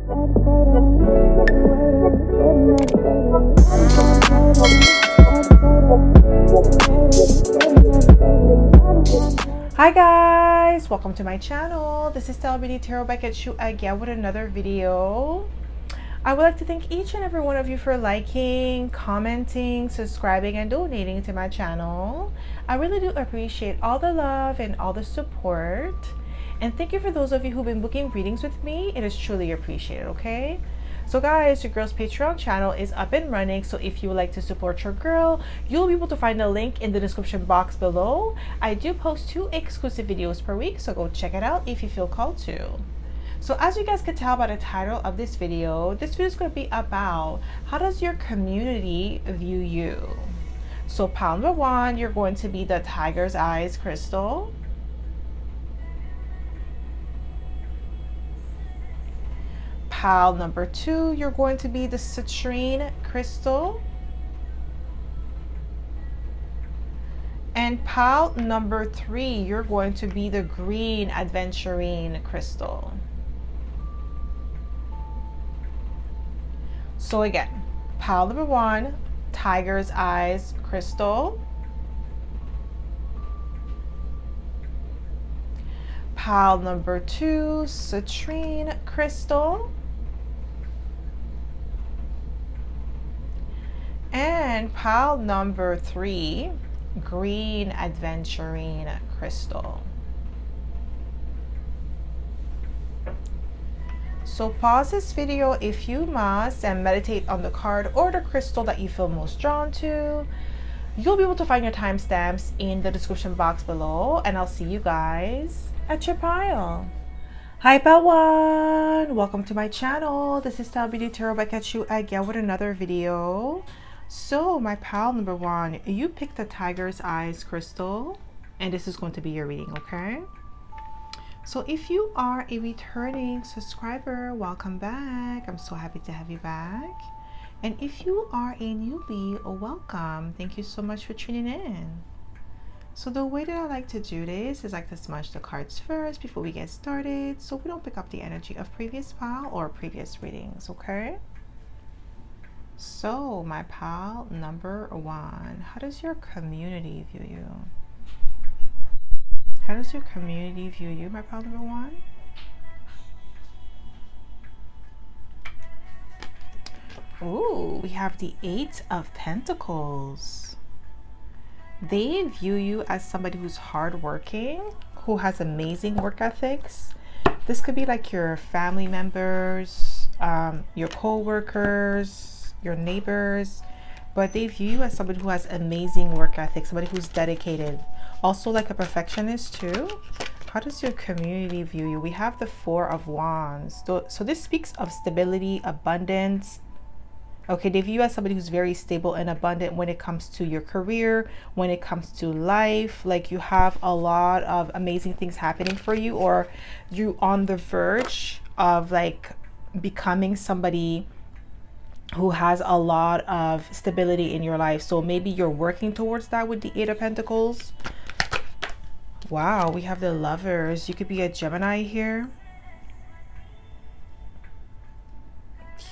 Hi guys, welcome to my channel. This is stellabeautytarot back at you again with another video. I would like to thank each and every one of you for liking, commenting, subscribing, and donating to my channel. I really do appreciate all the love and all the support. And thank you for those of you who've been booking readings with me. It is truly appreciated, okay? So guys, your girl's Patreon channel is up and running, so if you would like to support your girl, you'll be able to find the link in the description box below. I do post 2 exclusive videos per week, so go check it out if you feel called to. So as you guys can tell by the title of this video is going to be about how does your community view you. So pile number 1, you're going to be the Tiger's Eyes crystal. Pile number 2, you're going to be the citrine crystal. And pile number 3, you're going to be the green aventurine crystal. So again, pile number 1, Tiger's Eyes crystal. Pile number 2, citrine crystal. And pile number 3, green aventurine crystal. So pause this video if you must and meditate on the card or the crystal that you feel most drawn to. You'll be able to find your timestamps in the description box below, and I'll see you guys at your pile. Hi pile 1, welcome to my channel. This is stellabeautytarot back at you again with another video. So my pile number 1, you picked the Tiger's Eyes crystal, and this is going to be your reading, okay? So if you are a returning subscriber, welcome back. I'm so happy to have you back. And if you are a newbie, welcome. Thank you so much for tuning in. So the way that I like to do this is I like to smudge the cards first before we get started, so we don't pick up the energy of previous pile or previous readings, okay? So my pile number 1, how does your community view you? How does your community view you, my pile number 1? Ooh, we have the 8 of Pentacles. They view you as somebody who's hardworking, who has amazing work ethics. This could be like your family members, your co-workers, your neighbors, but they view you as somebody who has amazing work ethic, somebody who's dedicated, also like a perfectionist too. How does your community view you? We have the 4 of Wands, so this speaks of stability, abundance. Okay, they view you as somebody who's very stable and abundant when it comes to your career, when it comes to life. Like you have a lot of amazing things happening for you, or you on the verge of like becoming somebody who has a lot of stability in your life. So maybe you're working towards that with the 8 of Pentacles. Wow, we have the Lovers. You could be a Gemini here.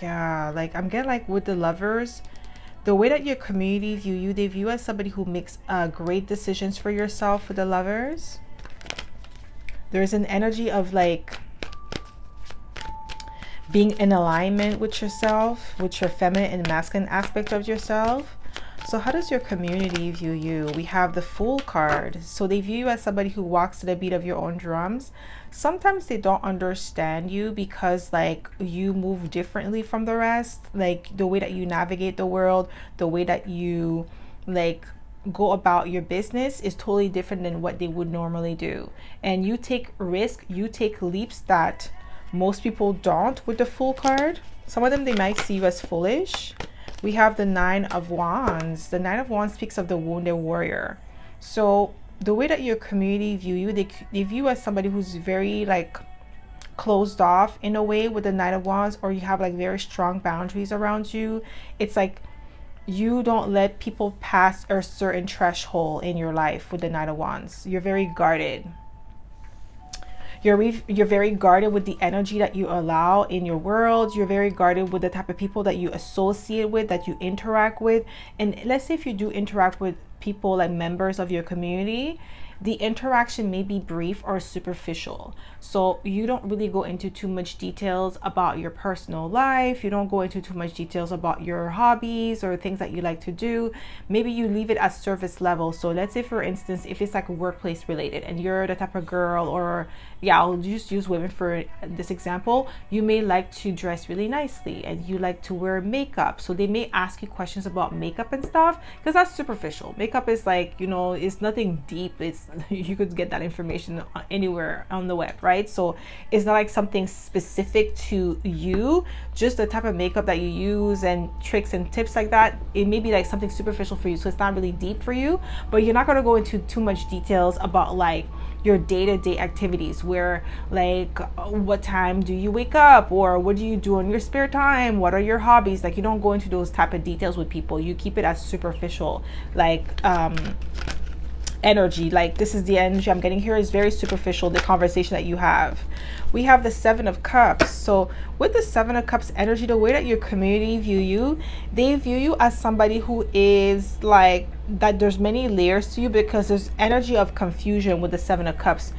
Yeah, like I'm getting like with the Lovers, the way that your community view you, they view you as somebody who makes great decisions for yourself with the Lovers. There's an energy of like being in alignment with yourself, with your feminine and masculine aspect of yourself. So how does your community view you? We have the Fool card. So they view you as somebody who walks to the beat of your own drums. Sometimes they don't understand you because like you move differently from the rest. Like the way that you navigate the world, the way that you like go about your business is totally different than what they would normally do. And you take risk, you take leaps that most people don't with the Fool card. Some of them, they might see you as foolish. We have the 9 of Wands. The 9 of Wands speaks of the wounded warrior. So the way that your community view you, they view you as somebody who's very like closed off in a way with the 9 of Wands, or you have like very strong boundaries around you. It's like you don't let people pass a certain threshold in your life with the 9 of Wands. You're very guarded. You're very guarded with the energy that you allow in your world. You're very guarded with the type of people that you associate with, that you interact with. And let's say if you do interact with people like members of your community, the interaction may be brief or superficial. So you don't really go into too much details about your personal life. You don't go into too much details about your hobbies or things that you like to do. Maybe you leave it at surface level. So let's say, for instance, if it's like workplace related and you're the type of girl, or yeah, I'll just use women for this example, you may like to dress really nicely and you like to wear makeup. So they may ask you questions about makeup and stuff, because that's superficial. Makeup is like, you know, it's nothing deep. It's you could get that information anywhere on the web, right? So it's not like something specific to you, just the type of makeup that you use and tricks and tips like that. It may be like something superficial for you, so it's not really deep for you, but you're not going to go into too much details about like your day-to-day activities, where like what time do you wake up, or what do you do in your spare time, what are your hobbies. Like, you don't go into those type of details with people. You keep it as superficial, like energy. Like, this is the energy I'm getting here is very superficial, the conversation that you have. We have the Seven of Cups. So with the Seven of Cups energy, the way that your community view you, they view you as somebody who is like that there's many layers to you, because there's energy of confusion with the Seven of Cups.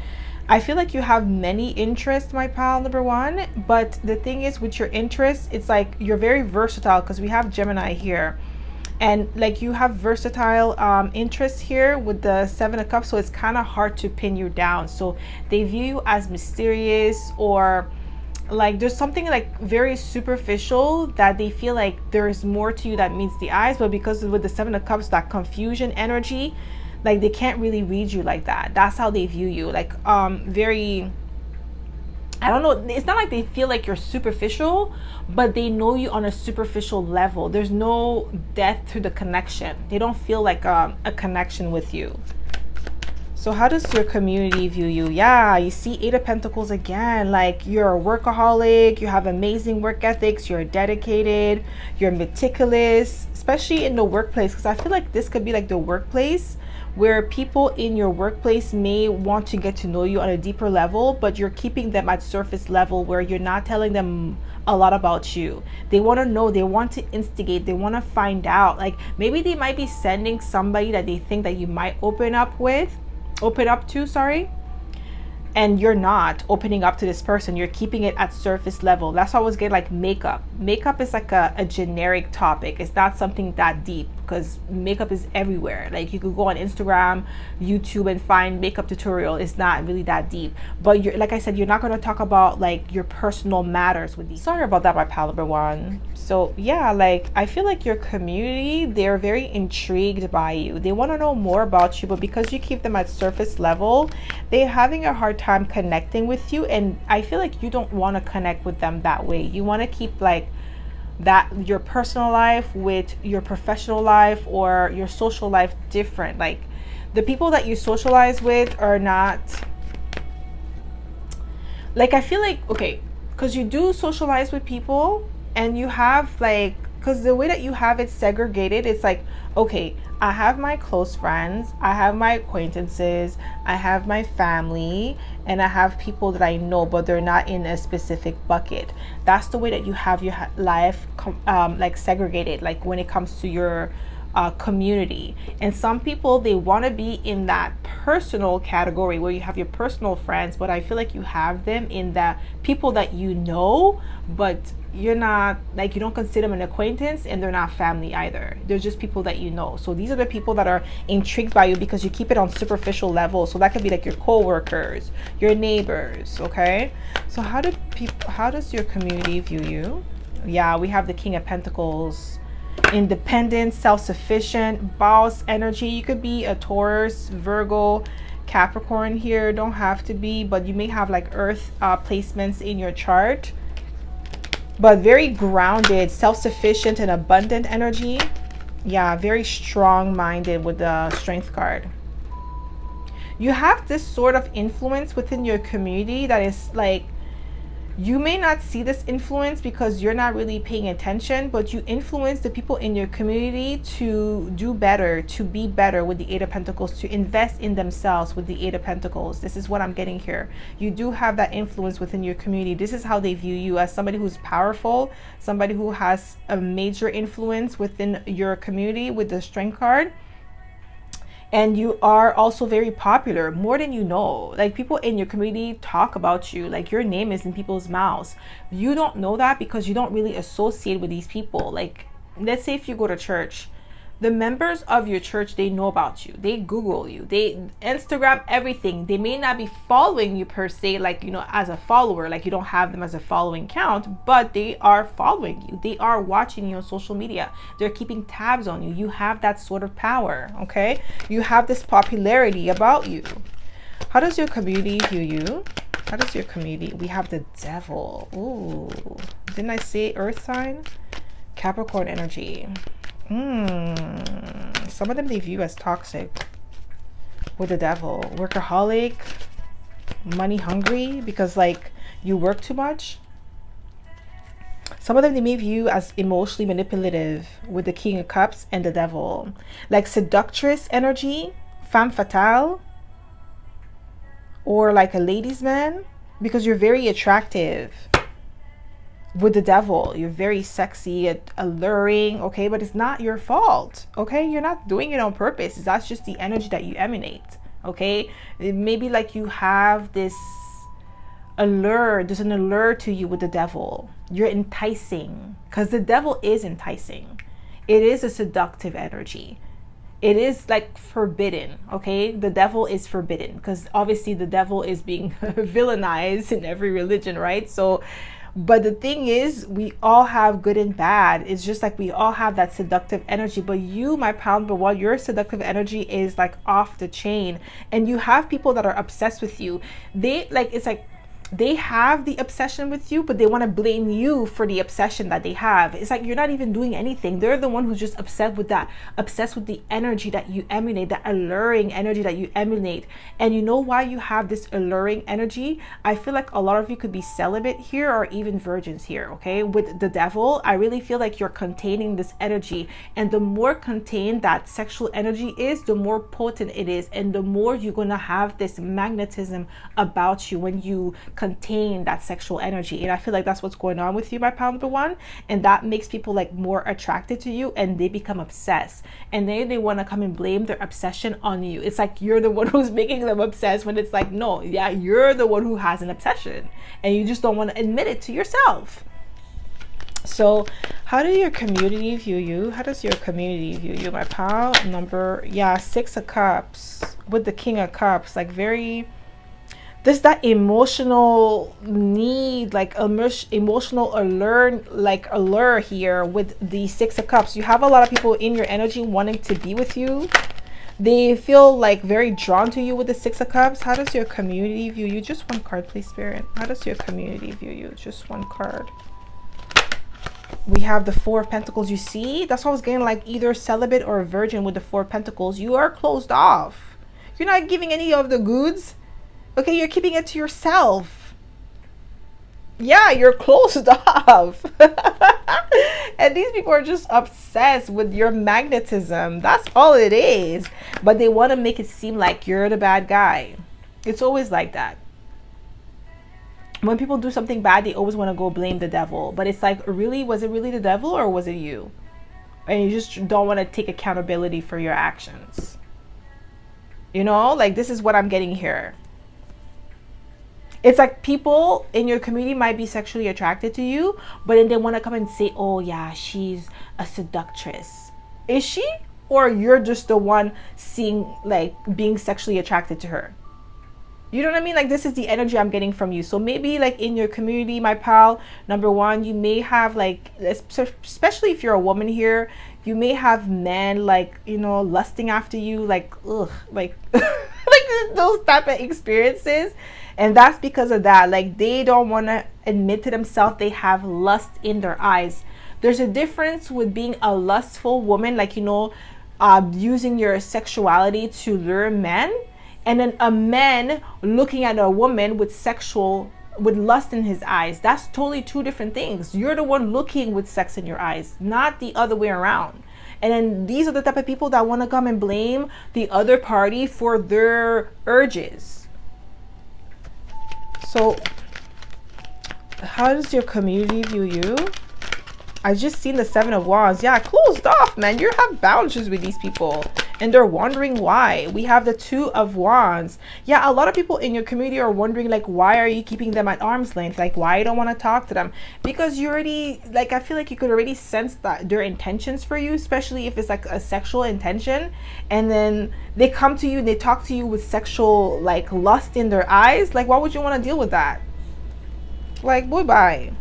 I feel like you have many interests, my pal number one, but the thing is with your interests, it's like you're very versatile, because we have Gemini here. And like you have versatile interests here with the Seven of Cups, so it's kind of hard to pin you down. So they view you as mysterious, or like there's something like very superficial that they feel like there's more to you that meets the eyes. But because with the Seven of Cups, that confusion energy, like they can't really read you like that. That's how they view you, like very, I don't know, it's not like they feel like you're superficial, but they know you on a superficial level. There's no depth to the connection. They don't feel like a connection with you. So how does your community view you? Yeah, you see Eight of Pentacles again. Like, you're a workaholic, you have amazing work ethics, you're dedicated, you're meticulous, especially in the workplace, because I feel like this could be like the workplace where people in your workplace may want to get to know you on a deeper level, but you're keeping them at surface level, where you're not telling them a lot about you. They want to know, they want to instigate, they want to find out. Like, maybe they might be sending somebody that they think that you might open up to, sorry, and you're not opening up to this person. You're keeping it at surface level. That's why I was getting like makeup. Makeup is like a generic topic. It's not something that deep, because makeup is everywhere. Like, you could go on Instagram, YouTube, and find makeup tutorial. It's not really that deep. But you're, like I said, you're not going to talk about like your personal matters with these. Sorry about that, my pal number one. So yeah, like I feel like your community, they're very intrigued by you. They want to know more about you, but because you keep them at surface level, they're having a hard time connecting with you. And I feel like you don't want to connect with them that way. You want to keep like that, your personal life with your professional life or your social life different. Like, the people that you socialize with are not like, I feel like, okay, because you do socialize with people and you have like, because the way that you have it segregated, it's like, okay, I have my close friends, I have my acquaintances, I have my family, and I have people that I know, but they're not in a specific bucket. That's the way that you have your life like segregated, like when it comes to your community. And some people, they want to be in that personal category where you have your personal friends, but I feel like you have them in that people that you know, but you're not, like, you don't consider them an acquaintance, and they're not family either. They're just people that you know. So these are the people that are intrigued by you because you keep it on superficial level. So that could be like your co-workers, your neighbors. Okay, so how does your community view you? Yeah, we have the King of Pentacles. Independent, self-sufficient, boss energy. You could be a Taurus, Virgo, Capricorn here. Don't have to be, but you may have like earth placements in your chart. But very grounded, self-sufficient, and abundant energy. Yeah, very strong-minded with the Strength card. You have this sort of influence within your community that is like, You may not see this influence because you're not really paying attention, but you influence the people in your community to do better, to be better with the Eight of Pentacles, to invest in themselves with the Eight of Pentacles. This is what I'm getting here. You do have that influence within your community. This is how they view you, as somebody who's powerful, somebody who has a major influence within your community with the Strength card. And you are also very popular, more than you know. Like, people in your community talk about you, like your name is in people's mouths. You don't know that because you don't really associate with these people. Like, let's say if you go to church, the members of your church, they know about you, they Google you, they Instagram everything. They may not be following you per se, like, you know, as a follower, like you don't have them as a following count, but they are following you, they are watching you on social media, they're keeping tabs on you. You have that sort of power. Okay, you have this popularity about you. How does your community view you? How does your community? We have the Devil. Ooh, didn't I say earth sign? Capricorn energy. Some of them they view as toxic with the Devil. Workaholic, money hungry, because like you work too much. Some of them they may view as emotionally manipulative with the King of Cups and the Devil. Like seductress energy, femme fatale, or like a ladies' man, because you're very attractive. With the Devil, you're very sexy, alluring, okay, but it's not your fault. Okay, you're not doing it on purpose. That's just the energy that you emanate. Okay, it may be like you have this allure, there's an allure to you with the Devil. You're enticing, because the Devil is enticing. It is a seductive energy. It is like forbidden. Okay, the Devil is forbidden because obviously the Devil is being villainized in every religion, right? So, but the thing is, we all have good and bad. It's just like we all have that seductive energy. But you, my pound, but what your seductive energy is like off the chain. And you have people that are obsessed with you. They like, it's like they have the obsession with you, but they want to blame you for the obsession that they have. It's like you're not even doing anything. They're the one who's just obsessed with that, obsessed with the energy that you emanate, that alluring energy that you emanate. And you know why you have this alluring energy? I feel like a lot of you could be celibate here or even virgins here. Okay, with the Devil, I really feel like you're containing this energy, and the more contained that sexual energy is, the more potent it is, and the more you're gonna have this magnetism about you when you contain that sexual energy. And I feel like that's what's going on with you, my pound number one, and that makes people like more attracted to you, and they become obsessed, and then they want to come and blame their obsession on you. It's like you're the one who's making them obsessed, when it's like, no, yeah, you're the one who has an obsession and you just don't want to admit it to yourself. So how do your community view you? How does your community view you, my pal? Number, yeah, 6 of Cups with the King of Cups. Like very, there's that emotional need, like emotional allure here with the 6 of Cups. You have a lot of people in your energy wanting to be with you. They feel like very drawn to you with the 6 of Cups. How does your community view you? Just one card, please, Spirit. How does your community view you? Just one card. We have the 4 of Pentacles. You see, that's what I was getting, like either celibate or a virgin with the 4 of Pentacles. You are closed off. You're not giving any of the goods. Okay, you're keeping it to yourself. Yeah, you're closed off. And these people are just obsessed with your magnetism. That's all it is. But they want to make it seem like you're the bad guy. It's always like that. When people do something bad, they always want to go blame the Devil. But it's like, really, was it really the Devil or was it you? And you just don't want to take accountability for your actions. You know, like this is what I'm getting here. It's like people in your community might be sexually attracted to you, but then they want to come and say, oh yeah, she's a seductress. Is she? Or you're just the one seeing, like, being sexually attracted to her? You know what I mean? Like, this is the energy I'm getting from you. So maybe like in your community, my pal, number one, you may have like, especially if you're a woman here, you may have men like, you know, lusting after you, like, ugh, like, like those type of experiences. And that's because of that. Like, they don't want to admit to themselves they have lust in their eyes. There's a difference with being a lustful woman, like, you know, using your sexuality to lure men, and then a man looking at a woman with sexual with lust in his eyes. That's totally two different things. You're the one looking with sex in your eyes, not the other way around. And then these are the type of people that want to come and blame the other party for their urges. So how does your community view you? I just seen the 7 of Wands. Yeah, closed off, man. You have boundaries with these people and they're wondering why. We have the 2 of Wands. Yeah, a lot of people in your community are wondering, like, why are you keeping them at arm's length? Like, why you don't want to talk to them? Because you already, like, I feel like you could already sense that their intentions for you, especially if it's like a sexual intention. And then they come to you and they talk to you with sexual, like, lust in their eyes. Like, why would you want to deal with that? Like, bye-bye.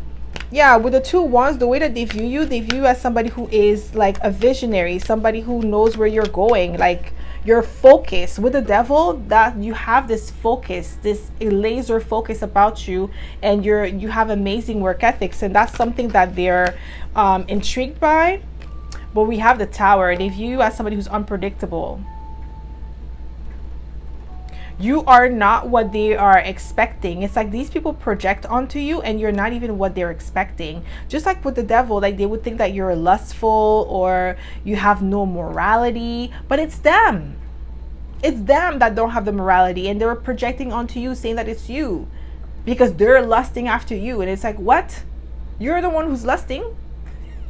Yeah, with the 2 Wands, the way that they view you as somebody who is like a visionary, somebody who knows where you're going, like your focus. With the Devil, that you have this focus, this laser focus about you, and you have amazing work ethics, and that's something that they're intrigued by. But we have the Tower. They view you as somebody who's unpredictable. You are not what they are expecting. It's like these people project onto you and you're not even what they're expecting. Just like with the Devil, like they would think that you're lustful or you have no morality, but it's them. It's them that don't have the morality, and they're projecting onto you saying that it's you because they're lusting after you. And it's like, what? You're the one who's lusting,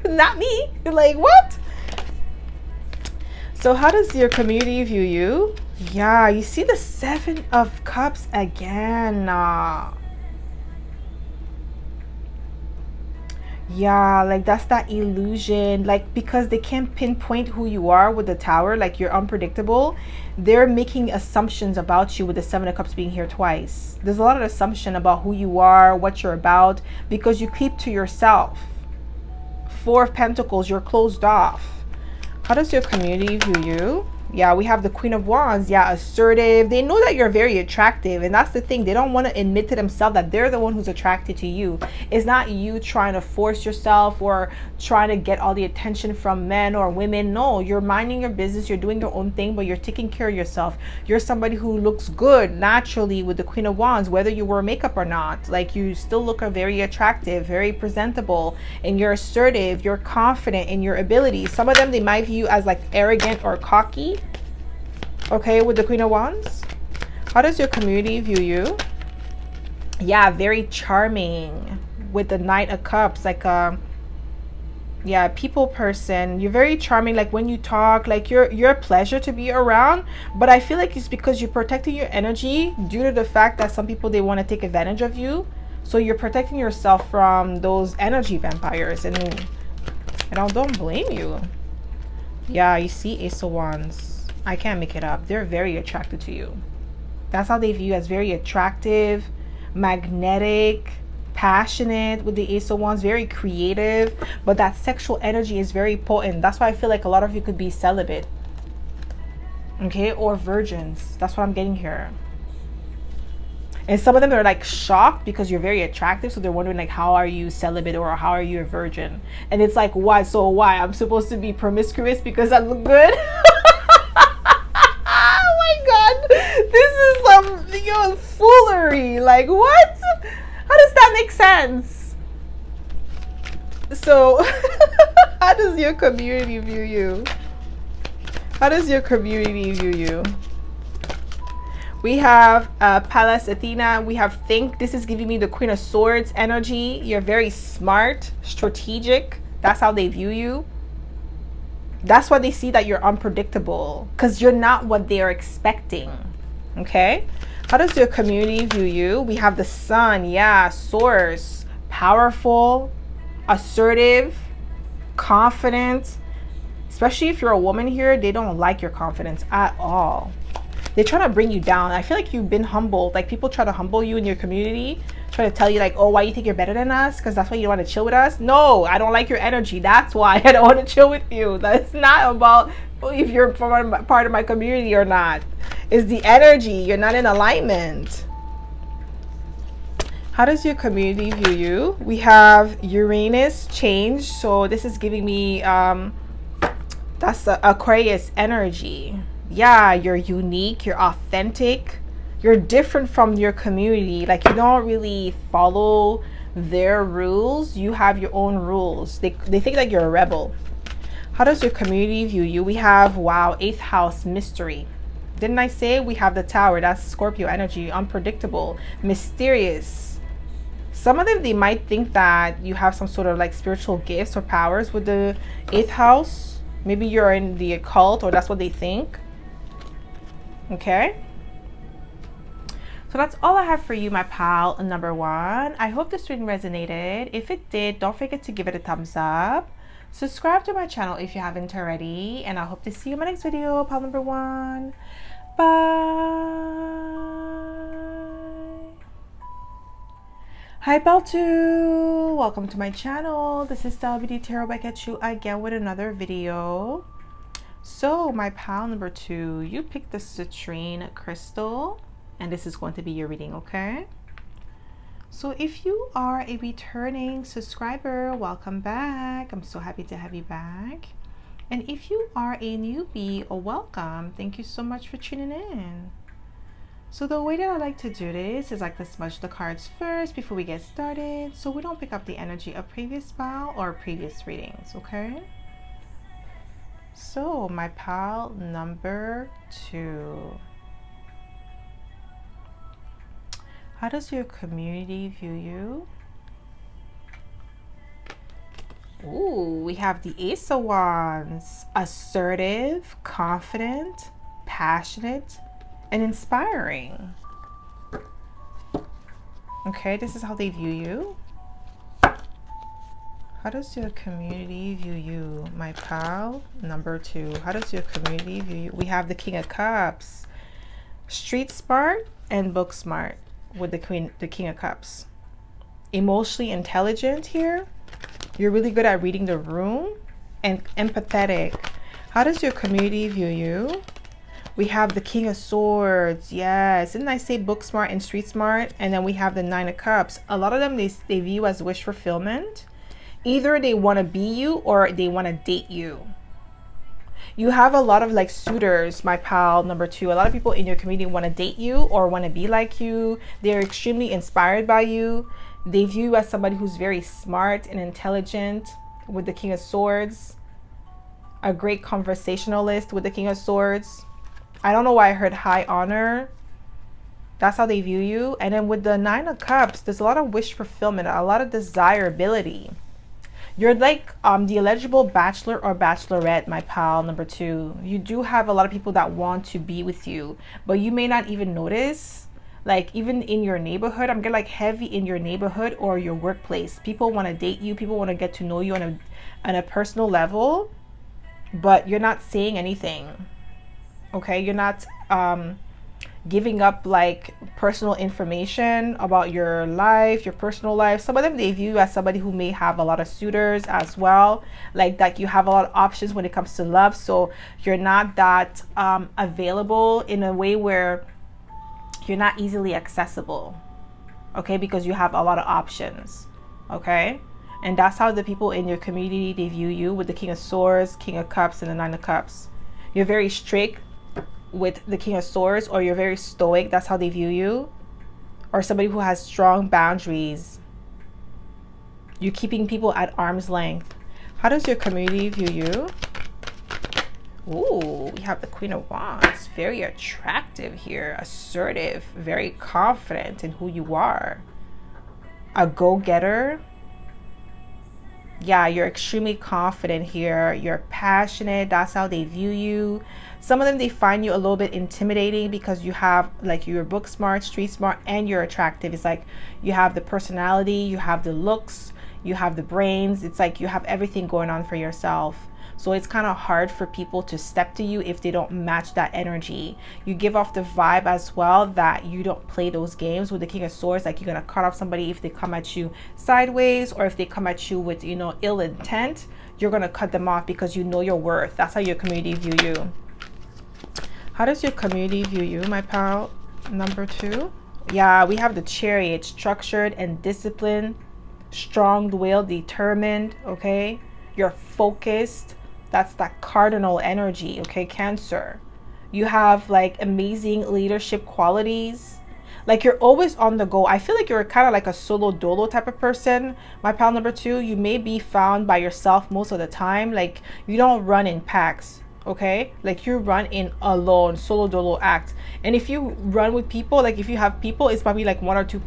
not me. Like, what? So how does your community view you? Yeah, you see the 7 of Cups again. Yeah, like that's that illusion. Like, because they can't pinpoint who you are with the Tower, like you're unpredictable, they're making assumptions about you with the 7 of Cups being here twice. There's a lot of assumption about who you are, what you're about, because you keep to yourself. 4 of Pentacles, you're closed off. How does your community view you? Yeah, we have the Queen of Wands. Yeah, assertive. They know that you're very attractive, and that's the thing. They don't want to admit to themselves that they're the one who's attracted to you. It's not you trying to force yourself or trying to get all the attention from men or women. No, you're minding your business. You're doing your own thing, but you're taking care of yourself. You're somebody who looks good naturally with the Queen of Wands, whether you wear makeup or not. Like, you still look very attractive, very presentable, and you're assertive. You're confident in your abilities. Some of them, they might view you as like arrogant or cocky. Okay, with the Queen of Wands. How does your community view you? Yeah, very charming with the Knight of Cups. Like yeah, people person. You're very charming. Like when you talk, like you're a pleasure to be around. But I feel like it's because you're protecting your energy due to the fact that some people, they want to take advantage of you. So you're protecting yourself from those energy vampires, and I don't blame you. Yeah, you see Ace of Wands. I can't make it up. They're very attracted to you. That's how they view you, as very attractive, magnetic, passionate with the Ace of Wands, very creative, but that sexual energy is very potent. That's why I feel like a lot of you could be celibate. Okay, or virgins. That's what I'm getting here. And some of them are like shocked because you're very attractive, so they're wondering like, how are you celibate or how are you a virgin? And it's like, why? So why? I'm supposed to be promiscuous because I look good? This is some foolery. Like, what? How does that make sense? So how does your community view you? How does your community view you? We have Pallas Athena. We have Think. This is giving me the Queen of Swords energy. You're very smart, strategic. That's how they view you. That's why they see that you're unpredictable, because you're not what they're expecting. Okay, how does your community view you? We have the Sun. Yeah, Source, powerful, assertive, confident. Especially if you're a woman here, they don't like your confidence at all. They try to bring you down. I feel like you've been humbled. Like, people try to humble you in your community, try to tell you like, oh, why you think you're better than us? Because that's why you don't want to chill with us. No, I don't like your energy. That's why I don't want to chill with you. That's not about if you're part of my community or not. It's the energy. You're not in alignment. How does your community view you? We have Uranus change. So this is giving me that's the Aquarius energy. Yeah, you're unique, you're authentic, You're different from your community. Like, you don't really follow their rules. You have your own rules. They think like you're a rebel. How does your community view you? We have, wow, 8th house, mystery. Didn't I say we have the Tower? That's Scorpio energy, unpredictable, mysterious. Some of them, they might think that you have some sort of like spiritual gifts or powers with the 8th house. Maybe you're in the occult, or that's what they think. Okay. So that's all I have for you, my pal number 1. I hope this reading resonated. If it did, don't forget to give it a thumbs up. Subscribe to my channel if you haven't already. And I hope to see you in my next video, pal number 1. Bye. Hi, pal 2. Welcome to my channel. This is stellabeautytarot back at you again with another video. So my pal number 2, you picked the citrine crystal. And this is going to be your reading, okay? So if you are a returning subscriber, welcome back. I'm so happy to have you back. And if you are a newbie, welcome. Thank you so much for tuning in. So the way that I like to do this is like to smudge the cards first before we get started, so we don't pick up the energy of previous pal or previous readings, okay? So my pal number 2. How does your community view you? Ooh, we have the Ace of Wands. Assertive, confident, passionate, and inspiring. Okay, this is how they view you. How does your community view you, my pal number 2? How does your community view you? We have the King of Cups. Street smart and book smart with the King of Cups. Emotionally intelligent here. You're really good at reading the room and empathetic. How does your community view you? We have the King of Swords. Yes, didn't I say book smart and street smart? And then we have the 9 of Cups. A lot of them, they view as wish fulfillment. Either they want to be you or they want to date you. You have a lot of like suitors, my pal number 2. A lot of people in your community want to date you or want to be like you. They're extremely inspired by you. They view you as somebody who's very smart and intelligent with the King of Swords. A great conversationalist with the King of Swords. I don't know why I heard high honor. That's how they view you. And then with the 9 of Cups, there's a lot of wish fulfillment, a lot of desirability. You're like the eligible bachelor or bachelorette, my pal number 2. You do have a lot of people that want to be with you, but you may not even notice. Like even in your neighborhood, I'm getting like heavy in your neighborhood or your workplace. People want to date you. People want to get to know you on a personal level, but you're not saying anything. Okay, you're not giving up like personal information about your life, your personal life. Some of them, they view you as somebody who may have a lot of suitors as well, like that you have a lot of options when it comes to love. So you're not that available in a way where you're not easily accessible, okay, because you have a lot of options, okay? And that's how the people in your community, they view you with the King of Swords, King of Cups, and the 9 of Cups. You're very strict with the King of Swords, or you're very stoic. That's how they view you. Or somebody who has strong boundaries. You're keeping people at arm's length. How does your community view you? Ooh, we have the Queen of Wands. Very attractive here. Assertive. Very confident in who you are. A go-getter. Yeah, you're extremely confident here. You're passionate. That's how they view you. Some of them, they find you a little bit intimidating because you have like you're book smart, street smart, and you're attractive. It's like you have the personality, you have the looks, you have the brains. It's like you have everything going on for yourself. So it's kind of hard for people to step to you if they don't match that energy. You give off the vibe as well that you don't play those games with the King of Swords. Like you're going to cut off somebody if they come at you sideways, or if they come at you with, you know, ill intent. You're going to cut them off because you know your worth. That's how your community view you. How does your community view you, my pal number 2? Yeah, we have the Chariot. Structured and disciplined, strong-willed, determined, okay? You're focused. That's that cardinal energy, okay? Cancer. You have like amazing leadership qualities. Like you're always on the go. I feel like you're kind of like a solo dolo type of person. My pal number 2, you may be found by yourself most of the time. Like you don't run in packs. Okay, like you run in alone, solo dolo act. And if you run with people, like if you have people, it's probably like one or two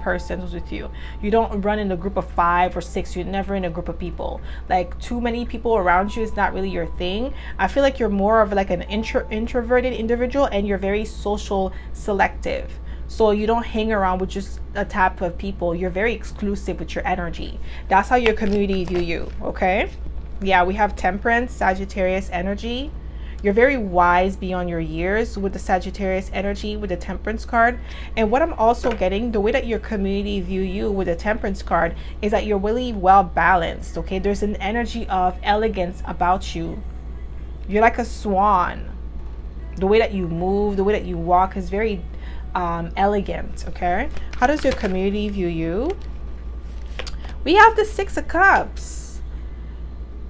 persons with you. You don't run in a group of 5 or 6. You're never in a group of people. Like too many people around you is not really your thing. I feel like you're more of like an introverted individual, and you're very social selective. So you don't hang around with just a type of people. You're very exclusive with your energy. That's how your community view you. Okay. Yeah, we have Temperance, Sagittarius energy. You're very wise beyond your years with the Sagittarius energy, with the Temperance card. And what I'm also getting, the way that your community view you with the Temperance card is that you're really well balanced. Okay, there's an energy of elegance about you. You're like a swan. The way that you move, the way that you walk is very elegant. Okay, how does your community view you? We have the 6 of Cups.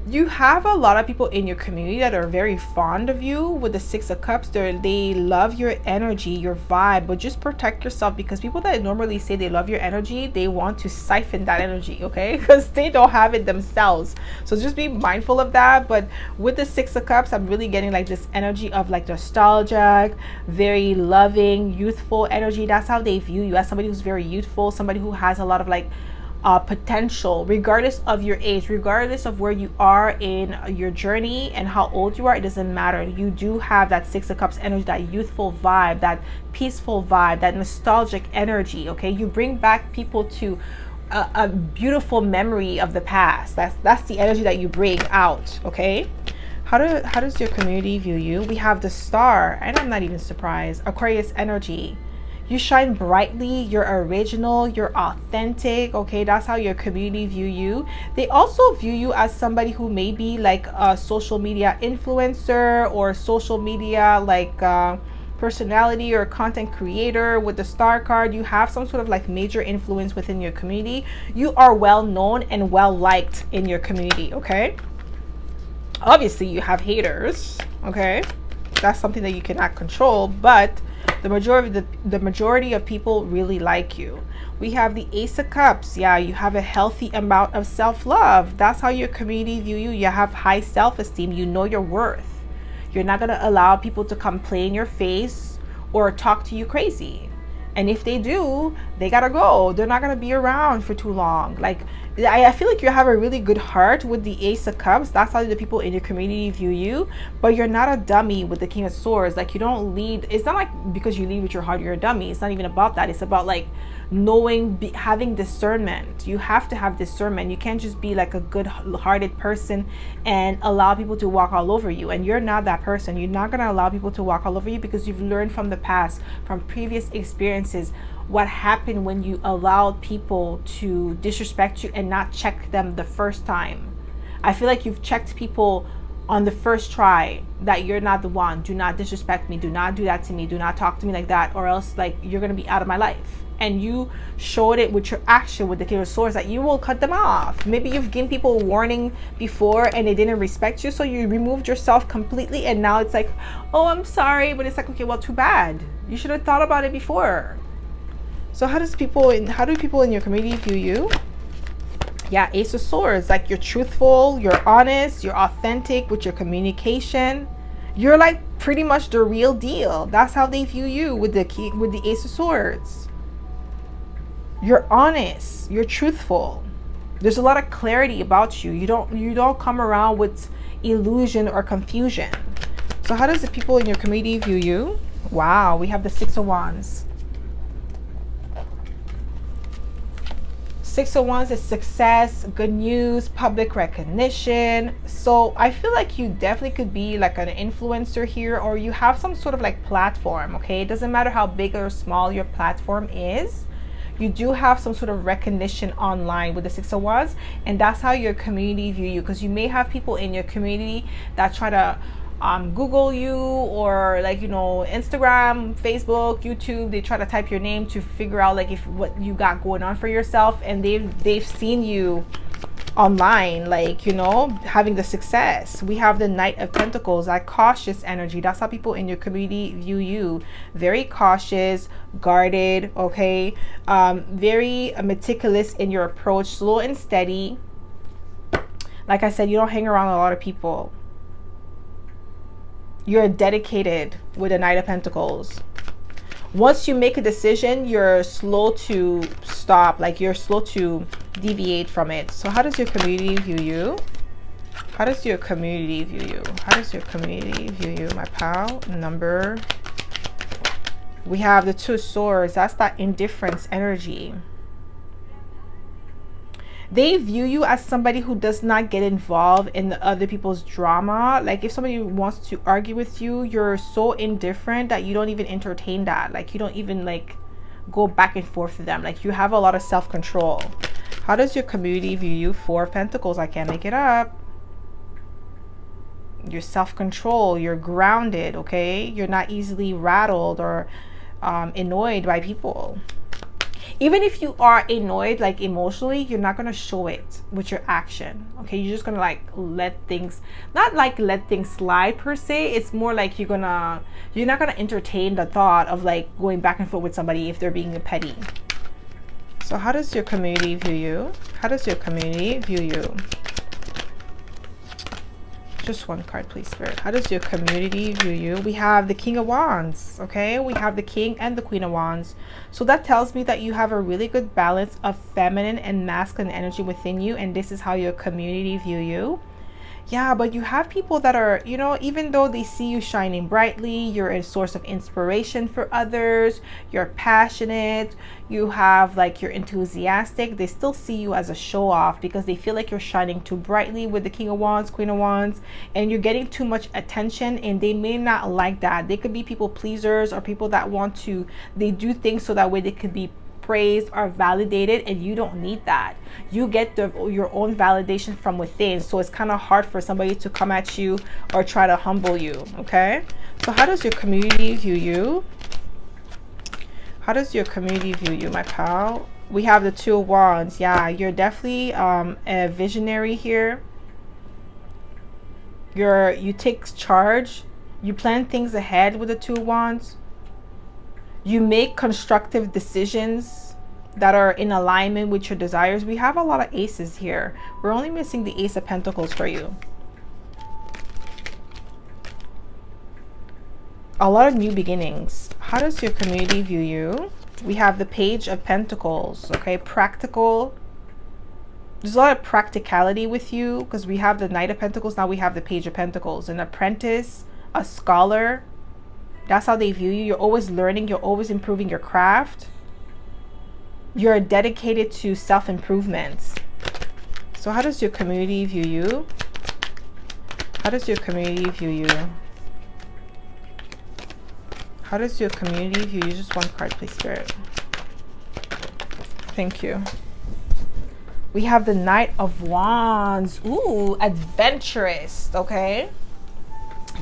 You have a lot of people in your community that are very fond of you with the 6 of Cups. They love your energy, your vibe, but just protect yourself, because people that normally say they love your energy, they want to siphon that energy, okay? Because they don't have it themselves. So just be mindful of that. But with the 6 of Cups, I'm really getting like this energy of like nostalgic, very loving, youthful energy. That's how they view you, as somebody who's very youthful, somebody who has a lot of like potential, regardless of your age, regardless of where you are in your journey and how old you are. It doesn't matter. You do have that 6 of Cups energy, that youthful vibe, that peaceful vibe, that nostalgic energy. Okay, you bring back people to a beautiful memory of the past. That's the energy that you bring out. Okay, how does your community view you? We have the Star, and I'm not even surprised. Aquarius energy. You shine brightly, you're original, you're authentic. Okay, that's how your community view you. They also view you as somebody who may be like a social media influencer, or social media like personality or content creator. With the Star card, you have some sort of like major influence within your community. You are well known and well liked in your community. Okay, obviously you have haters. Okay, that's something that you cannot control, but the majority of people really like you. We have the Ace of Cups. Yeah, you have a healthy amount of self-love. That's how your community view you. You have high self-esteem. You know your worth. You're not going to allow people to come play in your face or talk to you crazy. And if they do, they gotta go. They're not gonna be around for too long. Like, I feel like you have a really good heart with the Ace of Cups. That's how the people in your community view you. But you're not a dummy with the King of Swords. Like, you don't lead. It's not like because you lead with your heart, you're a dummy. It's not even about that. It's about like knowing, having discernment. You have to have discernment. You can't just be like a good-hearted person and allow people to walk all over you. And you're not that person. You're not gonna allow people to walk all over you, because you've learned from the past, from previous experiences, what happened when you allowed people to disrespect you and not check them the first time. I feel like you've checked people on the first try, that you're not the one. Do not disrespect me. Do not do that to me. Do not talk to me like that, or else like you're gonna be out of my life. And you showed it with your action with the King of Swords, that you will cut them off. Maybe you've given people a warning before and they didn't respect you, so you removed yourself completely, and now it's like, oh, I'm sorry. But it's like, okay, well, too bad. You should have thought about it before. So how do people in your community view you? Yeah, Ace of Swords. Like, you're truthful, you're honest, you're authentic with your communication. You're like pretty much the real deal. That's how they view you with the Ace of Swords. You're honest, you're truthful. There's a lot of clarity about you. You don't come around with illusion or confusion. So how does the people in your community view you? Wow, we have the Six of Wands. Six of Wands is success, good news, public recognition. So I feel like you definitely could be like an influencer here, or you have some sort of like platform, okay? It doesn't matter how big or small your platform is. You do have some sort of recognition online with the Six of Wands, and that's how your community view you, because you may have people in your community that try to Google you, or like, you know, Instagram, Facebook, YouTube. They try to type your name to figure out like if what you got going on for yourself, and they've seen you online, like, you know, having the success. We have the Knight of Pentacles, that cautious energy. That's how people in your community view you. Very cautious, guarded, okay, very meticulous in your approach, slow and steady. Like I said, you don't hang around a lot of people. You're dedicated with the Knight of Pentacles. Once you make a decision, you're slow to stop, like you're slow to deviate from it. So how does your community view you? How does your community view you? How does your community view you, my pal? Number. We have the Two of Swords. That's that indifference energy. They view you as somebody who does not get involved in the other people's drama. Like if somebody wants to argue with you, you're so indifferent that you don't even entertain that. Like you don't even like go back and forth with them. Like you have a lot of self-control. How does your community view you? Four of Pentacles. I can't make it up. You're self-control. You're grounded, okay? You're not easily rattled or annoyed by people. Even if you are annoyed, like emotionally, you're not going to show it with your action. Okay, you're just going to like let things, not like let things slide per se. It's more like you're not going to entertain the thought of like going back and forth with somebody if they're being petty. So how does your community view you? How does your community view you? Just one card, please, Spirit. How does your community view you? We have the King of Wands, okay? We have the King and the Queen of Wands. So that tells me that you have a really good balance of feminine and masculine energy within you, and this is how your community view you. Yeah, but you have people that are, you know, even though they see you shining brightly, you're a source of inspiration for others, you're passionate, you have like, you're enthusiastic, they still see you as a show off because they feel like you're shining too brightly with the King of Wands, Queen of Wands, and you're getting too much attention, and they may not like that. They could be people pleasers or people that want to, they do things so that way they could be praised or validated, and you don't need that. You get your own validation from within, so it's kind of hard for somebody to come at you or try to humble you. Okay, so how does your community view you? How does your community view you, my pal? We have the Two of Wands. Yeah, you're definitely a visionary here. You take charge, you plan things ahead with the Two of Wands. You make constructive decisions that are in alignment with your desires. We have a lot of aces here. We're only missing the Ace of Pentacles for you. A lot of new beginnings. How does your community view you? We have the Page of Pentacles, okay? Practical. There's a lot of practicality with you because we have the Knight of Pentacles. Now we have the Page of Pentacles. An apprentice, a scholar. That's how they view you. You're always learning. You're always improving your craft. You're dedicated to self-improvement. So how does your community view you? How does your community view you? How does your community view you? Just one card, please, Spirit. Thank you. We have the Knight of Wands. Ooh, adventurous, okay?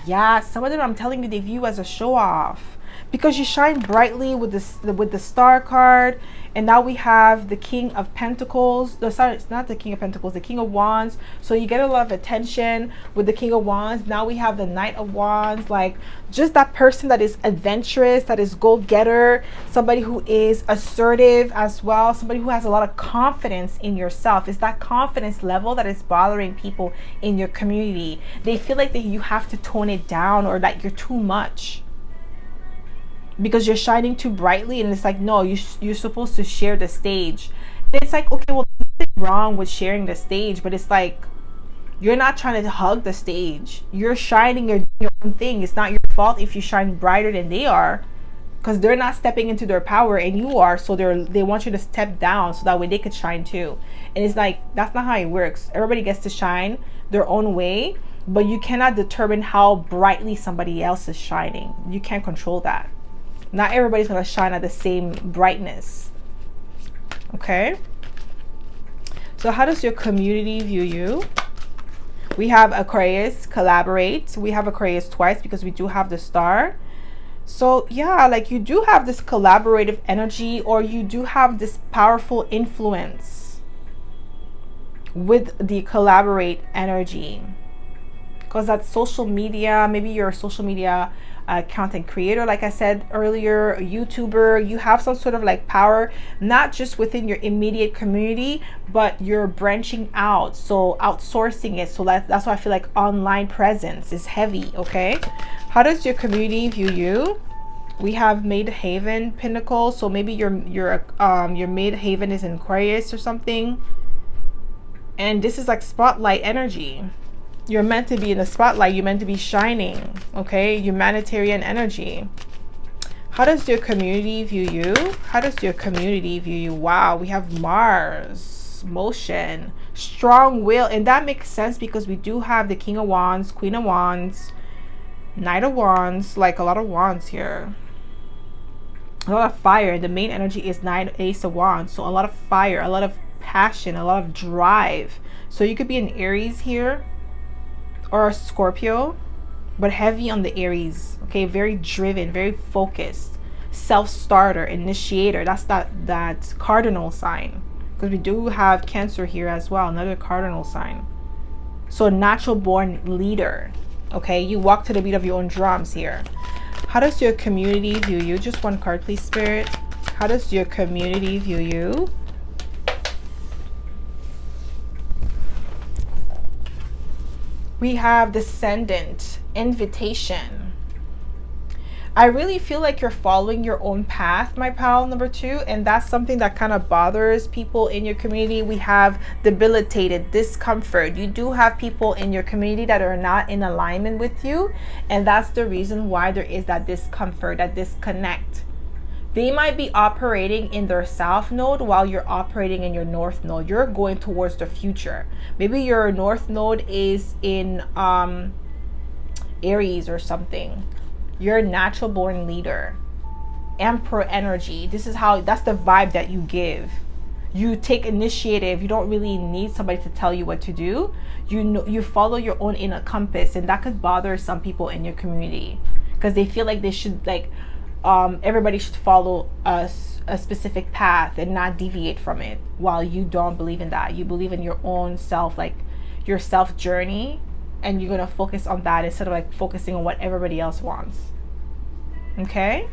Yeah, some of them, I'm telling you, they view as a show off because you shine brightly with the Star card. And now we have the King of Pentacles. Sorry, it's not the King of Pentacles, the King of Wands. So you get a lot of attention with the King of Wands. Now we have the Knight of Wands, like just that person that is adventurous, that is go-getter, somebody who is assertive as well, somebody who has a lot of confidence in yourself. It's that confidence level that is bothering people in your community. They feel like that you have to tone it down or that you're too much, because you're shining too brightly, and it's like, no, you're supposed to share the stage. And it's like, okay, well, there's nothing wrong with sharing the stage, but it's like you're not trying to hug the stage. You're shining, you're doing your own thing. It's not your fault if you shine brighter than they are, because they're not stepping into their power and you are. So they want you to step down so that way they could shine too. And it's like, that's not how it works. Everybody gets to shine their own way, but you cannot determine how brightly somebody else is shining. You can't control that. Not everybody's going to shine at the same brightness. Okay? So how does your community view you? We have Aquarius, collaborate. We have Aquarius twice because we do have the Star. So yeah, like you do have this collaborative energy, or you do have this powerful influence with the collaborate energy, because that's social media. Maybe you're a social media content creator, like I said earlier, a YouTuber. You have some sort of like power, not just within your immediate community, but you're branching out, so outsourcing it. So that's why I feel like online presence is heavy. Okay, how does your community view you? We have Maid Haven Pinnacle, so maybe your Maid Haven is in Aquarius or something, and this is like spotlight energy. You're meant to be in the spotlight. You're meant to be shining. Okay, humanitarian energy. How does your community view you? How does your community view you? Wow, we have Mars, motion, strong will, and that makes sense because we do have the King of Wands, Queen of Wands, Knight of Wands, like a lot of wands here. A lot of fire. The main energy is Ace of Wands, so a lot of fire, a lot of passion, a lot of drive. So you could be an Aries here or a Scorpio, but heavy on the Aries. Okay, very driven, very focused, self-starter, initiator. That's that cardinal sign, because we do have Cancer here as well, another cardinal sign. So natural born leader. Okay, you walk to the beat of your own drums here. How does your community view you? Just one card, please, Spirit. How does your community view you? We have Descendant, invitation. I really feel like you're following your own path, my pal, number 2, and that's something that kind of bothers people in your community. We have debilitated, discomfort. You do have people in your community that are not in alignment with you, and that's the reason why there is that discomfort, that disconnect. They might be operating in their south node while you're operating in your north node. You're going towards the future. Maybe your north node is in Aries or something. You're a natural born leader, Emperor energy. That's the vibe that you give. You take initiative. You don't really need somebody to tell you what to do. You follow your own inner compass, and that could bother some people in your community because they feel like they should everybody should follow a specific path and not deviate from it, while you don't believe in that. You believe in your own self, like your self journey, and you're going to focus on that instead of like focusing on what everybody else wants. Okay,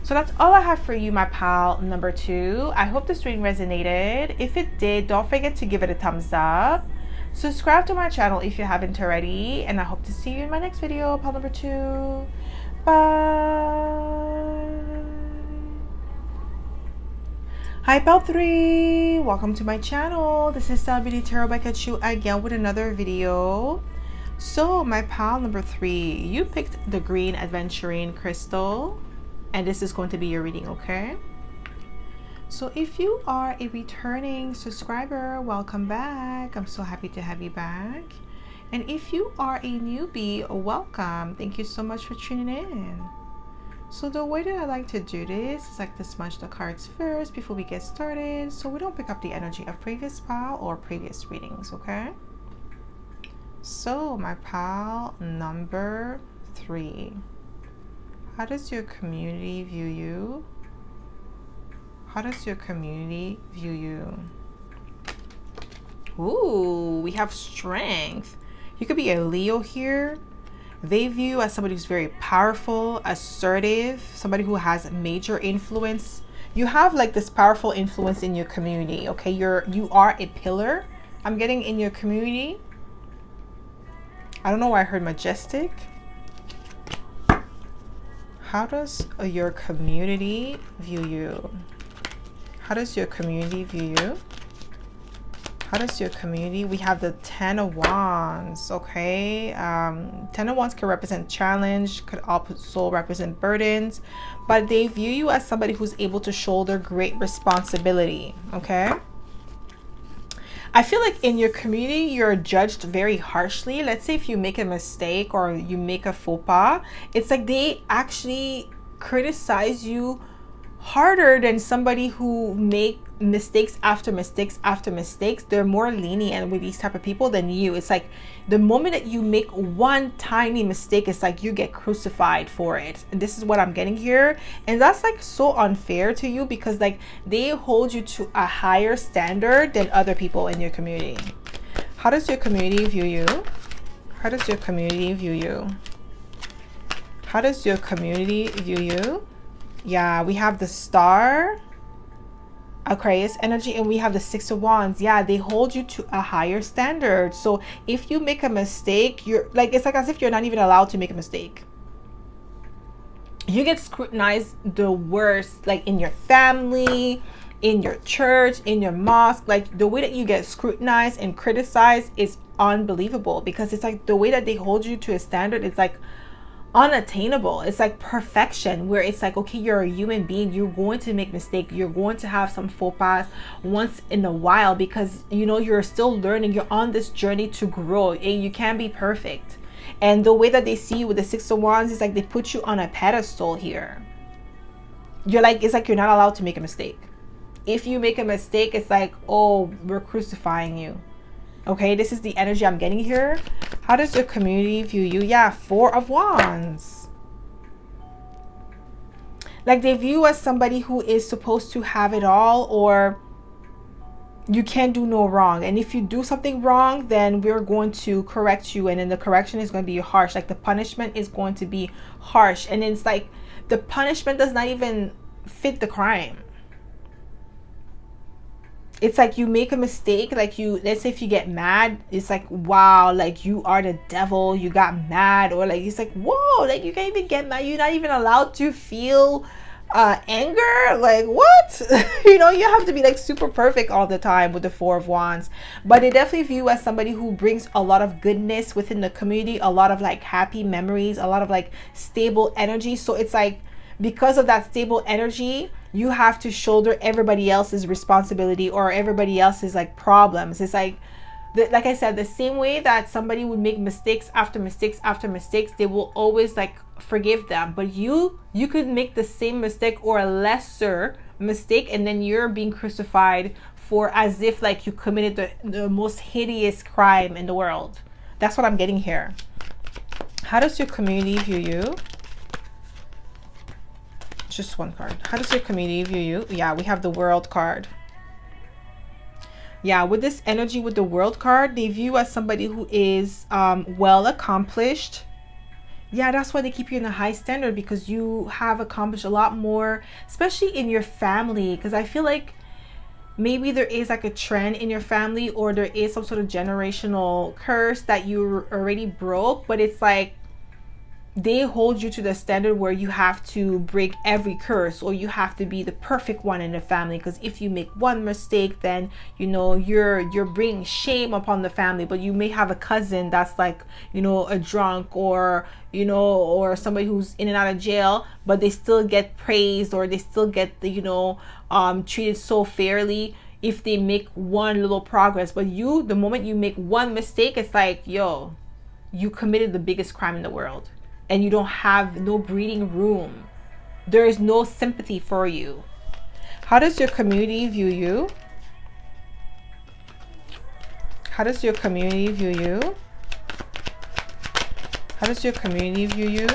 so that's all I have for you, my pal, number 2. I hope this reading resonated. If it did, don't forget to give it a thumbs up. Subscribe to my channel if you haven't already, and I hope to see you in my next video, pal number 2. Bye. Hi, pal 3. Welcome to my channel. This is stellabeautytarot back at you again with another video. So my pal number 3, you picked the green aventurine crystal, and this is going to be your reading. Okay, so if you are a returning subscriber, welcome back. I'm so happy to have you back. And if you are a newbie, welcome. Thank you so much for tuning in. So the way that I like to do this is like to smudge the cards first before we get started, so we don't pick up the energy of previous pal or previous readings. Okay, so my pal number 3, how does your community view you? How does your community view you? Ooh, we have strength. You could be a Leo here. They view you as somebody who's very powerful, assertive, somebody who has major influence. You have like this powerful influence in your community. Okay, you are a pillar, I'm getting, in your community. I don't know why I heard majestic. How does your community view you? How does your community view you? How does your community? We have the 10 of Wands. Okay, 10 of Wands can represent challenge, could also represent burdens, but they view you as somebody who's able to shoulder great responsibility. Okay, I feel like in your community you're judged very harshly. Let's say if you make a mistake or you make a faux pas, it's like they actually criticize you harder than somebody who mistakes after mistakes after mistakes, they're more lenient with these type of people than you. It's like the moment that you make one tiny mistake, it's like you get crucified for it. And this is what I'm getting here. And that's like so unfair to you, because like they hold you to a higher standard than other people in your community. How does your community view you? How does your community view you? How does your community view you? Yeah, we have the Star, Aquarius energy, and we have the Six of Wands. Yeah, they hold you to a higher standard. So if you make a mistake, you're like, it's like as if you're not even allowed to make a mistake. You get scrutinized the worst, like in your family, in your church, in your mosque. Like the way that you get scrutinized and criticized is unbelievable, because it's like the way that they hold you to a standard, it's like unattainable. It's like perfection, where it's like, okay, you're a human being, you're going to make mistakes, you're going to have some faux pas once in a while, because you know you're still learning, you're on this journey to grow, and you can't be perfect. And the way that they see you with the Six of Wands is like they put you on a pedestal here. You're like, it's like you're not allowed to make a mistake. If you make a mistake, it's like, oh, we're crucifying you. Okay, this is the energy I'm getting here. How does your community view you? Yeah, Four of Wands. Like they view you as somebody who is supposed to have it all, or you can't do no wrong. And if you do something wrong, then we're going to correct you. And then the correction is going to be harsh. Like the punishment is going to be harsh. And it's like the punishment does not even fit the crime. It's like you make a mistake, like let's say if you get mad, it's like, wow, like you are the devil, you got mad. Or like, it's like, whoa, like you can't even get mad. You're not even allowed to feel anger. Like what? You know, you have to be like super perfect all the time with the Four of Wands. But they definitely view you as somebody who brings a lot of goodness within the community, a lot of like happy memories, a lot of like stable energy. So it's like, because of that stable energy, you have to shoulder everybody else's responsibility or everybody else's like problems. It's like I said, the same way that somebody would make mistakes after mistakes after mistakes, they will always like forgive them. But you could make the same mistake or a lesser mistake, and then you're being crucified for as if like you committed the most hideous crime in the world. That's what I'm getting here. How does your community view you? Just one card. How does your community view you? Yeah, we have the World card. Yeah, with this energy, with the World card, they view you as somebody who is well accomplished. Yeah, that's why they keep you in a high standard, because you have accomplished a lot more, especially in your family. Because I feel like maybe there is like a trend in your family, or there is some sort of generational curse that you already broke, but it's like they hold you to the standard where you have to break every curse, or you have to be the perfect one in the family, because if you make one mistake, then you know you're bringing shame upon the family. But you may have a cousin that's like, you know, a drunk, or you know, or somebody who's in and out of jail, but they still get praised, or they still get the, you know, treated so fairly if they make one little progress. But you, the moment you make one mistake, it's like, yo, you committed the biggest crime in the world. And you don't have no breathing room. There is no sympathy for you. How does your community view you? How does your community view you? How does your community view you?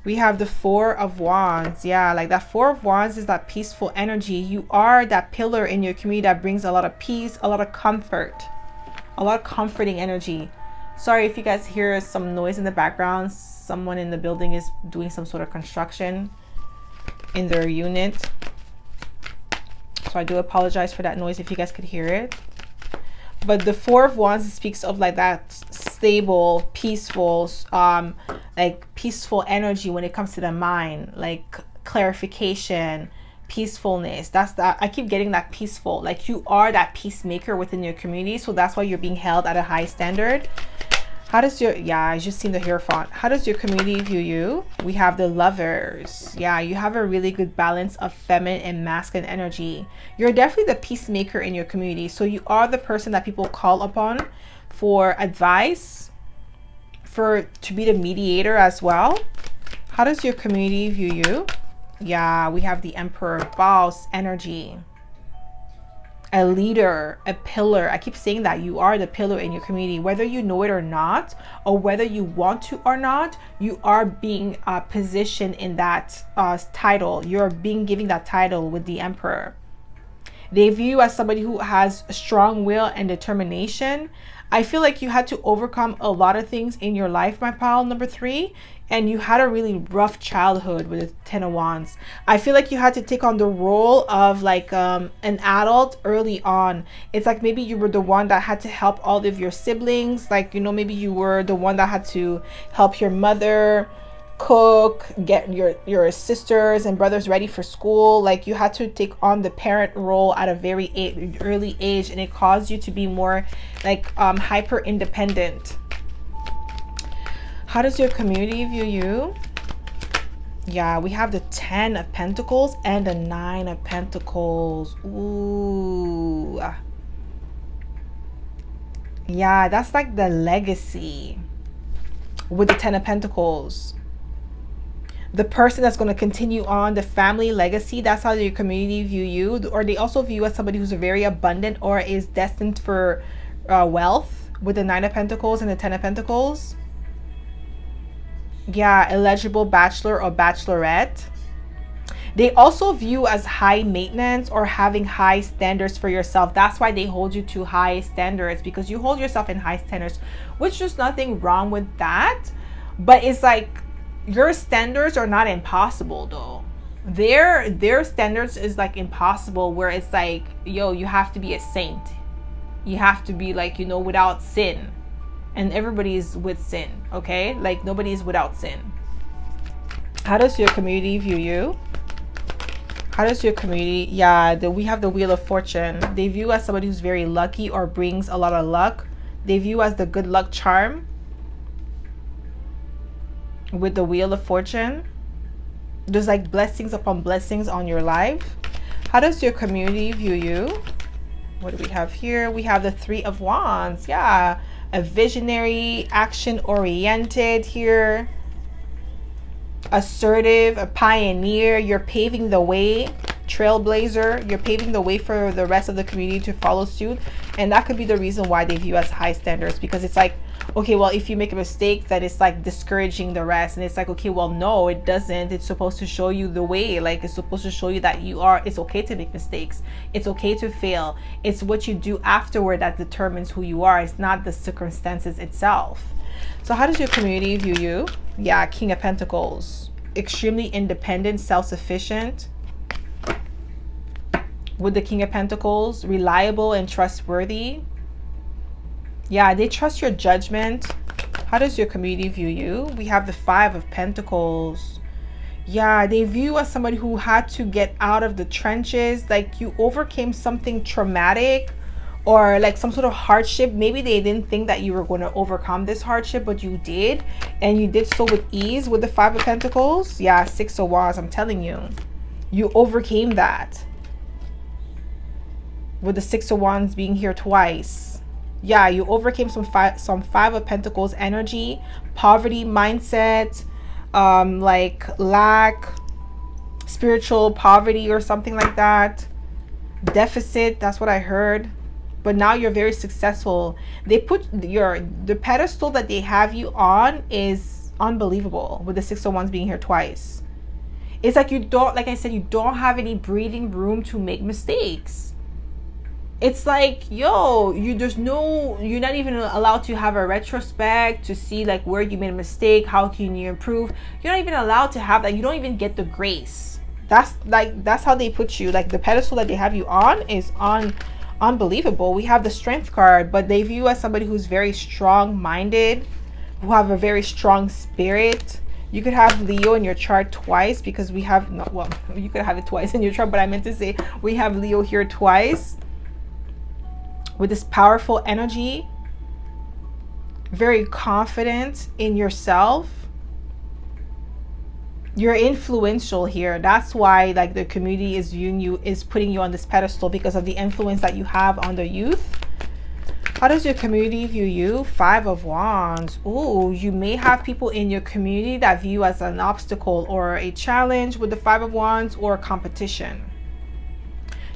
We have the Four of Wands. Yeah, like that Four of Wands is that peaceful energy. You are that pillar in your community that brings a lot of peace, a lot of comfort, a lot of comforting energy. Sorry if you guys hear some noise in the background. Someone in the building is doing some sort of construction in their unit. So I do apologize for that noise if you guys could hear it. But the Four of Wands speaks of like that stable, peaceful, like peaceful energy when it comes to the mind, like clarification, peacefulness. That's that. I keep getting that peaceful, like you are that peacemaker within your community. So that's why you're being held at a high standard. How does your, yeah, I just seen the Hierophant. How does your community view you? We have the Lovers. Yeah, you have a really good balance of feminine and masculine energy. You're definitely the peacemaker in your community. So you are the person that people call upon for advice, to be the mediator as well. How does your community view you? Yeah, we have the Emperor, boss energy, a leader, a pillar. I keep saying that you are the pillar in your community, whether you know it or not, or whether you want to or not. You are being positioned in that title. You're being given that title with the Emperor. They view you as somebody who has strong will and determination. I feel like you had to overcome a lot of things in your life, my pal, number 3. And you had a really rough childhood with the 10 of Wands. I feel like you had to take on the role of like an adult early on. It's like maybe you were the one that had to help all of your siblings. Like, you know, maybe you were the one that had to help your mother cook, get your sisters and brothers ready for school. Like you had to take on the parent role at a very early age, and it caused you to be more like hyper independent. How does your community view you? Yeah, we have the 10 of Pentacles and the 9 of Pentacles. Ooh. Yeah, that's like the legacy with the 10 of Pentacles. The person that's going to continue on the family legacy, that's how your community view you. Or they also view you as somebody who's very abundant or is destined for wealth with the 9 of Pentacles and the 10 of Pentacles. Yeah, eligible bachelor or bachelorette. They also view as high maintenance or having high standards for yourself. That's why they hold you to high standards, because you hold yourself in high standards, which there's nothing wrong with that. But it's like your standards are not impossible though. Their standards is like impossible, where it's like, yo, you have to be a saint. You have to be like, you know, without sin. And everybody's with sin, okay? Like nobody's without sin. How does your community view you? How does your community? Yeah, we have the Wheel of Fortune. They view you as somebody who's very lucky or brings a lot of luck. They view you as the good luck charm with the Wheel of Fortune. There's like blessings upon blessings on your life. How does your community view you? What do we have here? We have the 3 of Wands. Yeah, a visionary, action-oriented here. Assertive, a pioneer. You're paving the way. Trailblazer. You're paving the way for the rest of the community to follow suit. And that could be the reason why they view as high standards, because it's like, okay, well, if you make a mistake, that it's like discouraging the rest. And it's like, okay, well, no, it doesn't. It's supposed to show you the way. Like, it's supposed to show you that it's okay to make mistakes. It's okay to fail. It's what you do afterward that determines who you are. It's not the circumstances itself. So how does your community view you? Yeah, King of Pentacles. Extremely independent, self-sufficient. With the King of Pentacles, reliable and trustworthy. Yeah, they trust your judgment. How does your community view you? We have the 5 of Pentacles. Yeah, they view you as somebody who had to get out of the trenches. Like you overcame something traumatic or like some sort of hardship. Maybe they didn't think that you were going to overcome this hardship, but you did. And you did so with ease with the 5 of Pentacles. Yeah, 6 of Wands, I'm telling you. You overcame that. With the 6 of Wands being here twice. Yeah, you overcame some 5 of Pentacles energy, poverty mindset, like lack, spiritual poverty or something like that. Deficit, that's what I heard. But now you're very successful. They put the pedestal that they have you on is unbelievable, with the 6 of Wands being here twice. It's like you don't, like I said, you don't have any breathing room to make mistakes. It's like, yo, you're not even allowed to have a retrospect to see like where you made a mistake, how can you improve. You're not even allowed to have that. You don't even get the grace. That's how they put you. Like the pedestal that they have you on is unbelievable. We have the Strength card, but they view you as somebody who's very strong-minded, who have a very strong spirit. You could have Leo in your chart twice, because we have you could have it twice in your chart, but I meant to say we have Leo here twice. With this powerful energy, very confident in yourself. You're influential here. That's why like the community is viewing you, is putting you on this pedestal, because of the influence that you have on the youth. How does your community view you? 5 of Wands. Ooh, you may have people in your community that view you as an obstacle or a challenge with the 5 of Wands, or competition.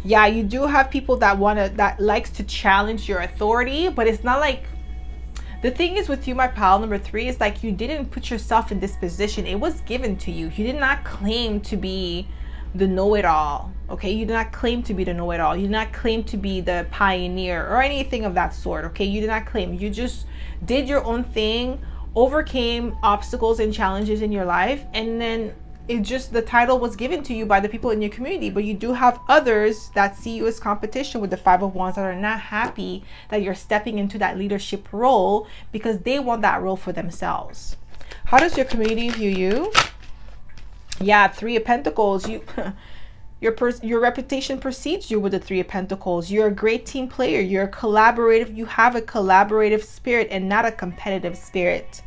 Yeah, you do have people that that likes to challenge your authority, but it's not like, the thing is with you, my pal, number 3, is like you didn't put yourself in this position. It was given to you. You did not claim to be the know-it-all. Okay, you did not claim to be the know-it-all. You did not claim to be the pioneer or anything of that sort. Okay, you did not claim. You just did your own thing, overcame obstacles and challenges in your life, and then it just, the title was given to you by the people in your community. But you do have others that see you as competition with the 5 of Wands, that are not happy that you're stepping into that leadership role because they want that role for themselves. How does your community view you? Yeah, 3 of Pentacles. Your reputation precedes you with the 3 of Pentacles. You're a great team player. You're collaborative. You have a collaborative spirit and not a competitive spirit.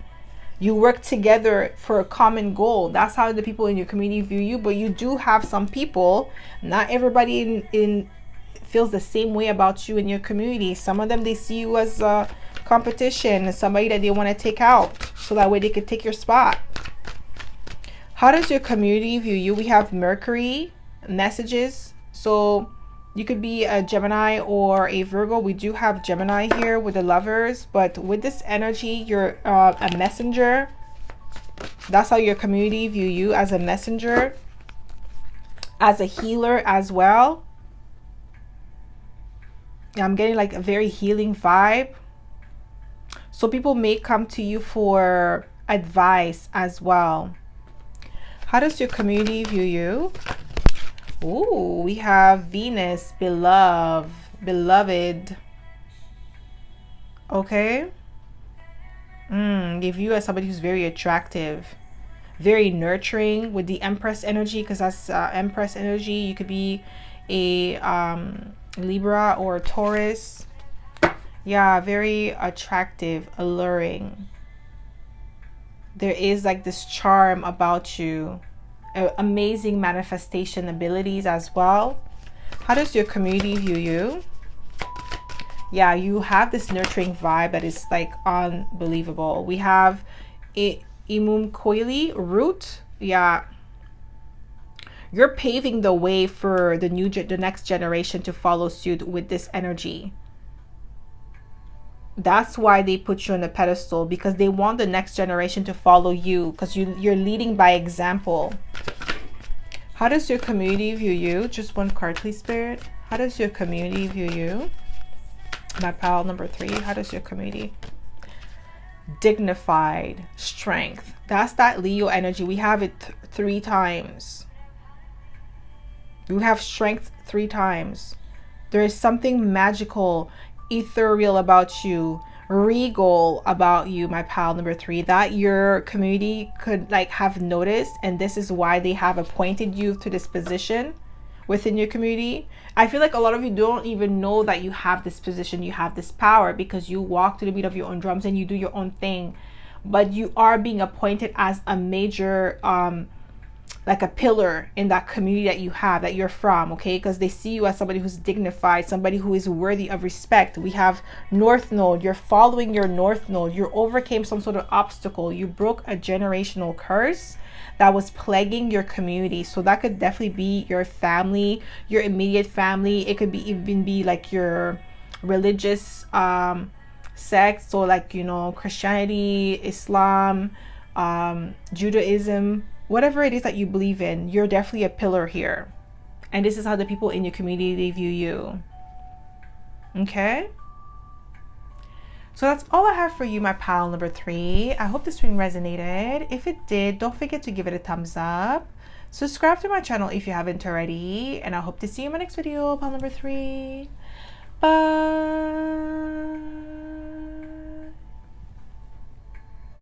You work together for a common goal. That's how the people in your community view you. But you do have some people, not everybody in feels the same way about you in your community. Some of them, they see you as a competition, somebody that they want to take out, so that way they could take your spot. How does your community view you? We have Mercury messages. So you could be a Gemini or a Virgo. We do have Gemini here with the Lovers, but with this energy, you're a messenger. That's how your community view you, as a messenger, as a healer as well. I'm getting like a very healing vibe. So people may come to you for advice as well. How does your community view you? Ooh, we have Venus, beloved. Okay. They view you as somebody who's very attractive, very nurturing with the Empress energy, because that's Empress energy. You could be a Libra or a Taurus. Yeah, very attractive, alluring. There is like this charm about you. Amazing manifestation abilities as well. How does your community view you? Yeah, you have this nurturing vibe that is like unbelievable. We have Imum Coeli, root. Yeah, you're paving the way for the next generation to follow suit with this energy. That's why they put you on a pedestal, because they want the next generation to follow you, because you're leading by example. How does your community view you? Just one card, please, Spirit. How does your community view you? My pal, number 3. How does your community? Dignified, strength. That's that Leo energy. We have it 3 times. You have strength 3 times. There is something magical, ethereal about you, regal about you, my pal, number 3, that your community could like have noticed, and this is why they have appointed you to this position within your community. I feel like a lot of you don't even know that you have this position, you have this power, because you walk to the beat of your own drums and you do your own thing. But you are being appointed as a major like a pillar in that community that you have, that you're from, okay? Because they see you as somebody who's dignified, somebody who is worthy of respect. We have North Node. You're following your North Node. You overcame some sort of obstacle. You broke a generational curse that was plaguing your community. So that could definitely be your family, your immediate family. It could be even be like your religious sect. So like, you know, Christianity, Islam, Judaism, whatever it is that you believe in, you're definitely a pillar here. And this is how the people in your community, they view you. Okay? So that's all I have for you, my pal, number 3. I hope this reading resonated. If it did, don't forget to give it a thumbs up. Subscribe to my channel if you haven't already. And I hope to see you in my next video, pal number 3. Bye.